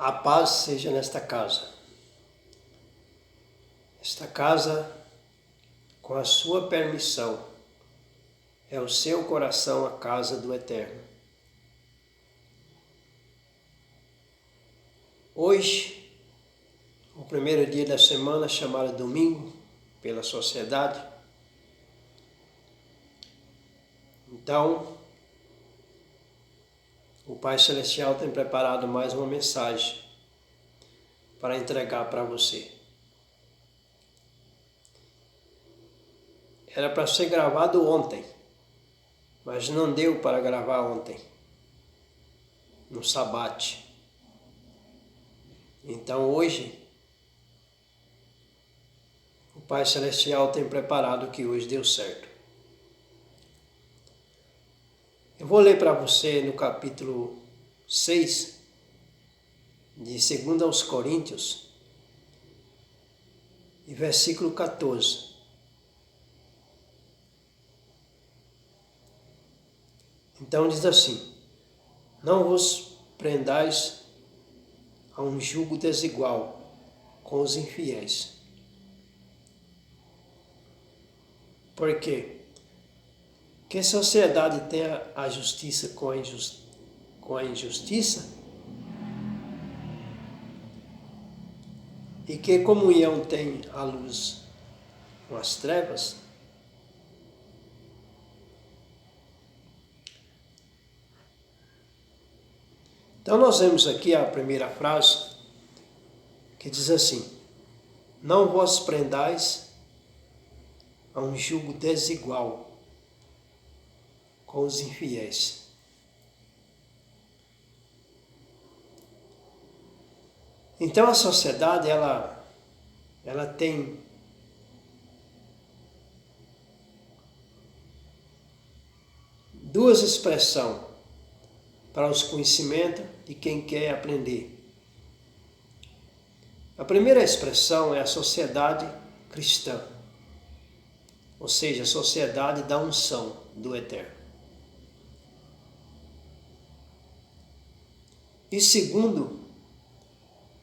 A paz seja nesta casa. Esta casa, com a sua permissão, é o seu coração a casa do Eterno. Hoje, o primeiro dia da semana, chamado domingo, pela sociedade. Então, o Pai Celestial tem preparado mais uma mensagem para entregar para você. Era para ser gravado ontem, mas não deu para gravar ontem, no sabate. Então hoje, o Pai Celestial tem preparado que hoje deu certo. Eu vou ler para você no capítulo 6, de 2 aos Coríntios, e versículo 14. Então diz assim: não vos prendais a um jugo desigual com os infiéis. Por quê? Que sociedade tem a justiça com a injustiça? E que comunhão tem a luz com as trevas? Então nós vemos aqui a primeira frase que diz assim: não vos prendais a um jugo desigual com os infiéis. Então a sociedade ela tem duas expressões para os conhecimentos de quem quer aprender. A primeira expressão é a sociedade cristã, ou seja, a sociedade da unção do Eterno. E segundo,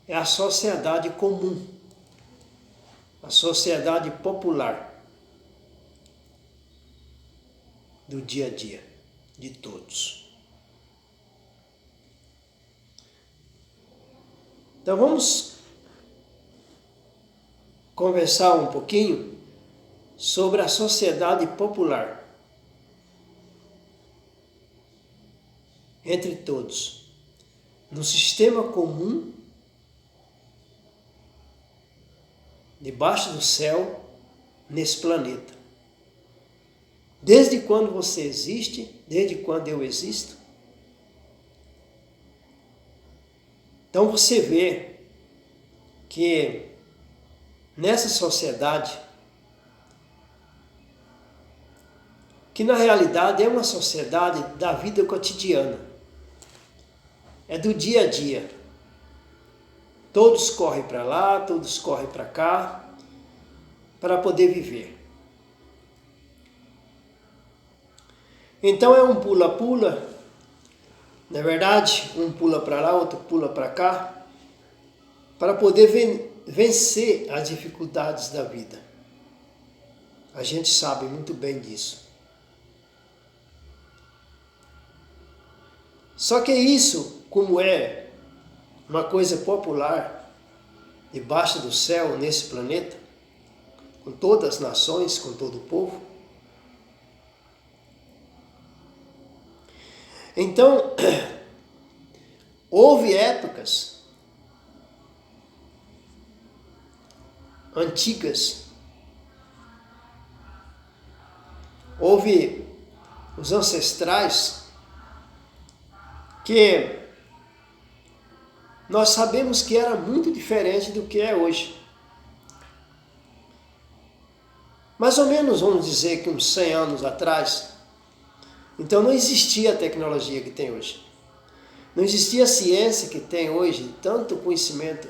é a sociedade comum, a sociedade popular do dia a dia de todos. Então vamos conversar um pouquinho sobre a sociedade popular entre todos, no sistema comum, debaixo do céu, nesse planeta. Desde quando você existe, desde quando eu existo. Então você vê que nessa sociedade, que na realidade é uma sociedade da vida cotidiana, é do dia a dia. Todos correm para lá, todos correm para cá, para poder viver. Então é um pula-pula, na verdade, um pula para lá, outro pula para cá, para poder vencer as dificuldades da vida. A gente sabe muito bem disso. Só que isso, como é uma coisa popular, debaixo do céu, nesse planeta, com todas as nações, com todo o povo. Então, houve épocas antigas, houve os ancestrais, que nós sabemos que era muito diferente do que é hoje. Mais ou menos, vamos dizer que uns 100 anos atrás, então não existia a tecnologia que tem hoje. Não existia a ciência que tem hoje, tanto conhecimento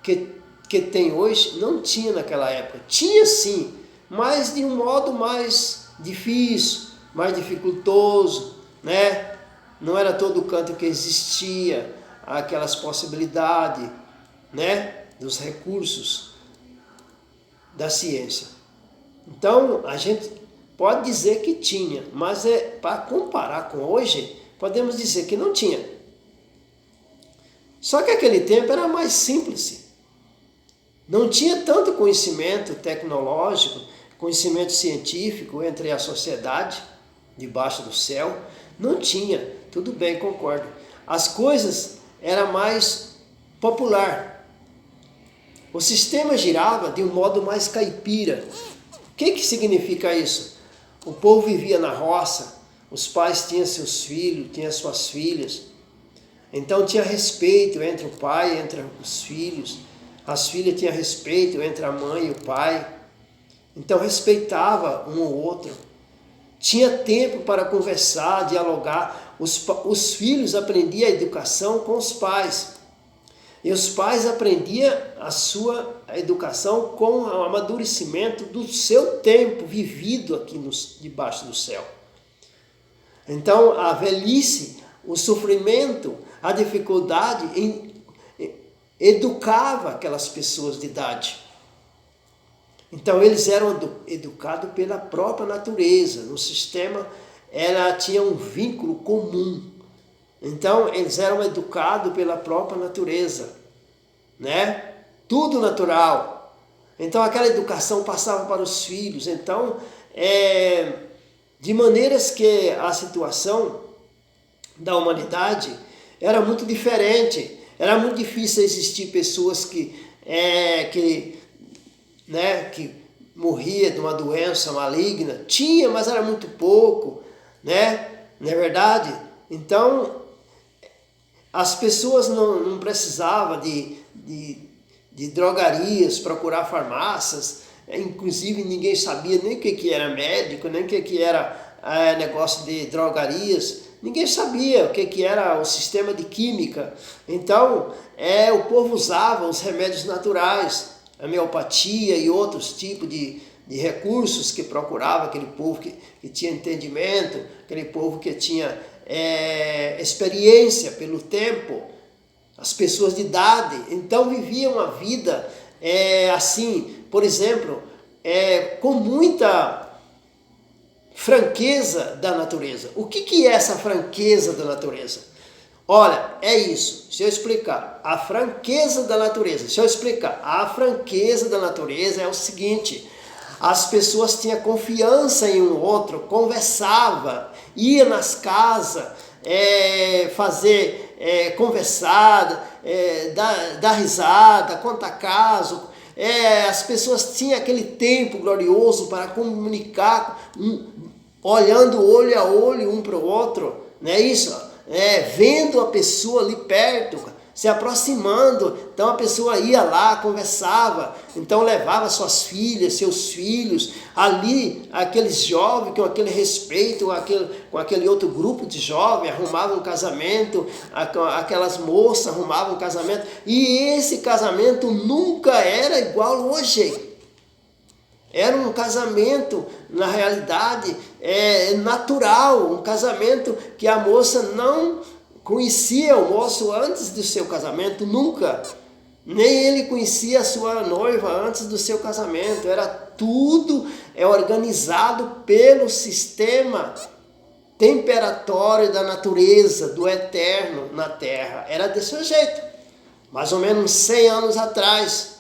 que tem hoje, não tinha naquela época. Tinha sim, mas de um modo mais difícil, mais dificultoso, né? Não era todo canto que existia aquelas possibilidades, né, dos recursos da ciência. Então, a gente pode dizer que tinha, mas para comparar com hoje, podemos dizer que não tinha. Só que aquele tempo era mais simples. Não tinha tanto conhecimento tecnológico, conhecimento científico entre a sociedade, debaixo do céu. Não tinha, tudo bem, concordo. As coisas eram mais popular. O sistema girava de um modo mais caipira. O que significa isso? O povo vivia na roça, os pais tinham seus filhos, tinham suas filhas. Então tinha respeito entre o pai e entre os filhos. As filhas tinham respeito entre a mãe e o pai. Então respeitava um ou outro. Tinha tempo para conversar, dialogar. Os filhos aprendiam a educação com os pais. E os pais aprendiam a sua educação com o amadurecimento do seu tempo vivido aqui debaixo do céu. Então a velhice, o sofrimento, a dificuldade educava aquelas pessoas de idade. Então eles eram educados pela própria natureza. No sistema ela tinha um vínculo comum. Então eles eram educados pela própria natureza, né? Tudo natural. Então aquela educação passava para os filhos. Então, de maneiras que a situação da humanidade era muito diferente. Era muito difícil existir pessoas que morria de uma doença maligna. Tinha, mas era muito pouco, né? Não é verdade? Então, as pessoas não precisavam de drogarias, procurar farmácias. Inclusive, ninguém sabia nem o que era médico, nem o que era negócio de drogarias. Ninguém sabia o que era o sistema de química. Então, o povo usava os remédios naturais, a homeopatia e outros tipos de recursos que procurava aquele povo que tinha entendimento, aquele povo que tinha experiência pelo tempo, as pessoas de idade. Então, viviam a vida assim, por exemplo, com muita franqueza da natureza. O que é essa franqueza da natureza? Olha, é isso. Deixa eu explicar. A franqueza da natureza. Deixa eu explicar. A franqueza da natureza é o seguinte: as pessoas tinham confiança em um outro, conversava, ia nas casas, conversar, dar risada, contar caso. As pessoas tinham aquele tempo glorioso para comunicar, olhando olho a olho um para o outro, não é isso? Vendo a pessoa ali perto, se aproximando. Então a pessoa ia lá, conversava, então levava suas filhas, seus filhos, ali aqueles jovens com aquele respeito, com aquele outro grupo de jovens, arrumavam um casamento, aquelas moças arrumavam um casamento, e esse casamento nunca era igual hoje. Era um casamento, na realidade, natural, um casamento que a moça não conhecia o moço antes do seu casamento, nunca. Nem ele conhecia a sua noiva antes do seu casamento. Era tudo organizado pelo sistema temperatório da natureza, do eterno na Terra. Era desse jeito, mais ou menos 100 anos atrás.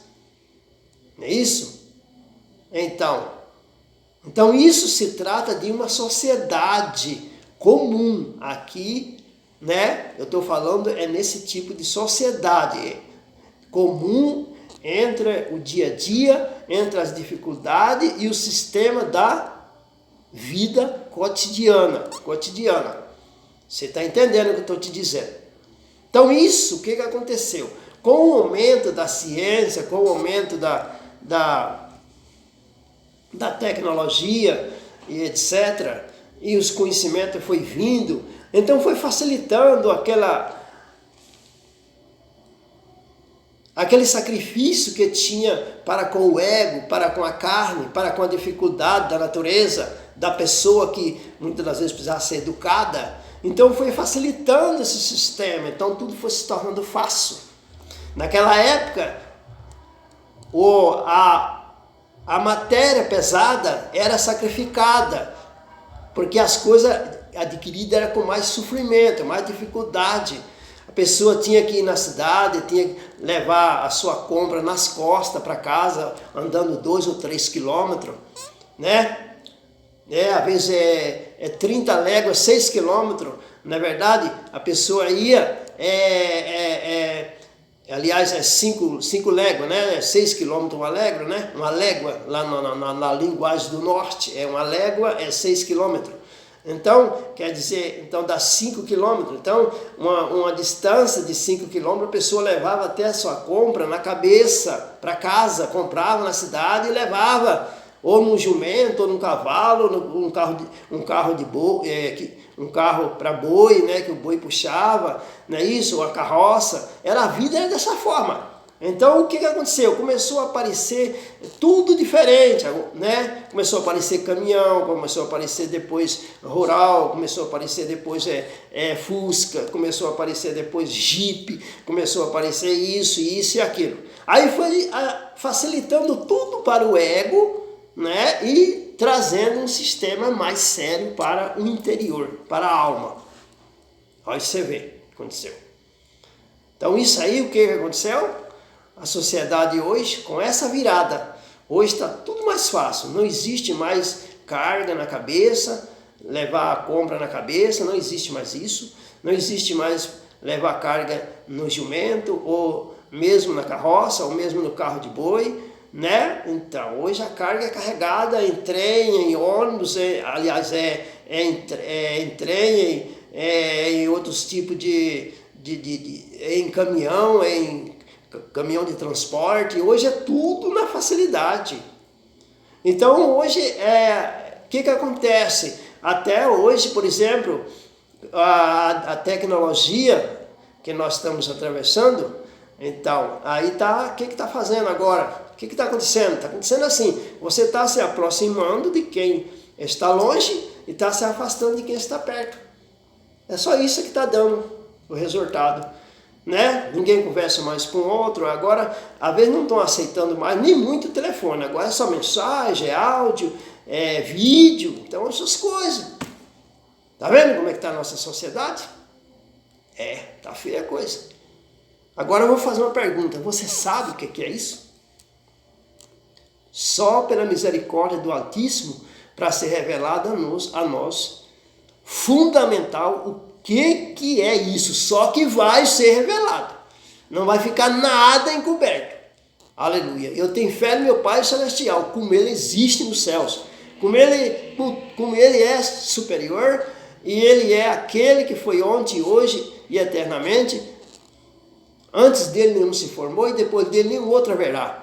Não é isso? Então isso se trata de uma sociedade comum. Aqui, né, eu estou falando nesse tipo de sociedade comum entre o dia a dia, entre as dificuldades e o sistema da vida cotidiana. Você está entendendo o que eu estou te dizendo? Então isso, o que aconteceu? Com o aumento da ciência, com o aumento da tecnologia e etc., e os conhecimentos foi vindo, então foi facilitando aquele sacrifício que tinha para com o ego, para com a carne, para com a dificuldade da natureza, da pessoa que muitas das vezes precisava ser educada. Então foi facilitando esse sistema, então tudo foi se tornando fácil. Naquela época, a matéria pesada era sacrificada, porque as coisas adquiridas eram com mais sofrimento, mais dificuldade. A pessoa tinha que ir na cidade, tinha que levar a sua compra nas costas para casa, andando 2 ou 3 quilômetros, né? Às vezes é 30 léguas, 6 quilômetros. Na verdade, a pessoa ia, aliás, é 5 léguas, né? 6 quilômetros uma légua, né? Uma légua, lá na linguagem do norte, uma légua é 6 quilômetros. Então, quer dizer, então dá 5 quilômetros. Então, uma distância de 5 quilômetros, a pessoa levava até a sua compra na cabeça, para casa, comprava na cidade e levava, ou num jumento, ou num cavalo, ou um carro de boi, um carro para boi, né, que o boi puxava, não é isso? Ou a carroça. A vida era dessa forma. Então, o que aconteceu? Começou a aparecer tudo diferente, né? Começou a aparecer caminhão, começou a aparecer depois rural, começou a aparecer depois Fusca, começou a aparecer depois Jeep, começou a aparecer isso e aquilo. Aí foi facilitando tudo para o ego, né? E trazendo um sistema mais sério para o interior, para a alma. Olha, você vê o que aconteceu. Então, isso aí, o que aconteceu? A sociedade hoje, com essa virada, hoje está tudo mais fácil, não existe mais carga na cabeça, levar a compra na cabeça, não existe mais isso, não existe mais levar carga no jumento, ou mesmo na carroça, ou mesmo no carro de boi, né? Então, hoje a carga é carregada em trem, em ônibus, em trem, em outros tipos em caminhão, em caminhão de transporte. Hoje é tudo na facilidade. Então hoje o que acontece? Até hoje, por exemplo, a tecnologia que nós estamos atravessando, então aí o que está fazendo agora? O que está acontecendo? Está acontecendo assim, você está se aproximando de quem está longe e está se afastando de quem está perto. É só isso que está dando o resultado. Né? Ninguém conversa mais com o outro, agora, às vezes não estão aceitando mais nem muito telefone, agora é só mensagem, é áudio, é vídeo, então essas coisas. Tá vendo como é que está a nossa sociedade? Tá feia a coisa. Agora eu vou fazer uma pergunta, você sabe o que é isso? Só pela misericórdia do Altíssimo, para ser revelado a nós, fundamental, o que é isso? Só que vai ser revelado. Não vai ficar nada encoberto. Aleluia. Eu tenho fé no meu Pai Celestial, como Ele existe nos céus. Como ele é superior, e Ele é aquele que foi ontem, hoje e eternamente. Antes dele nenhum se formou, e depois dele nenhum outro haverá.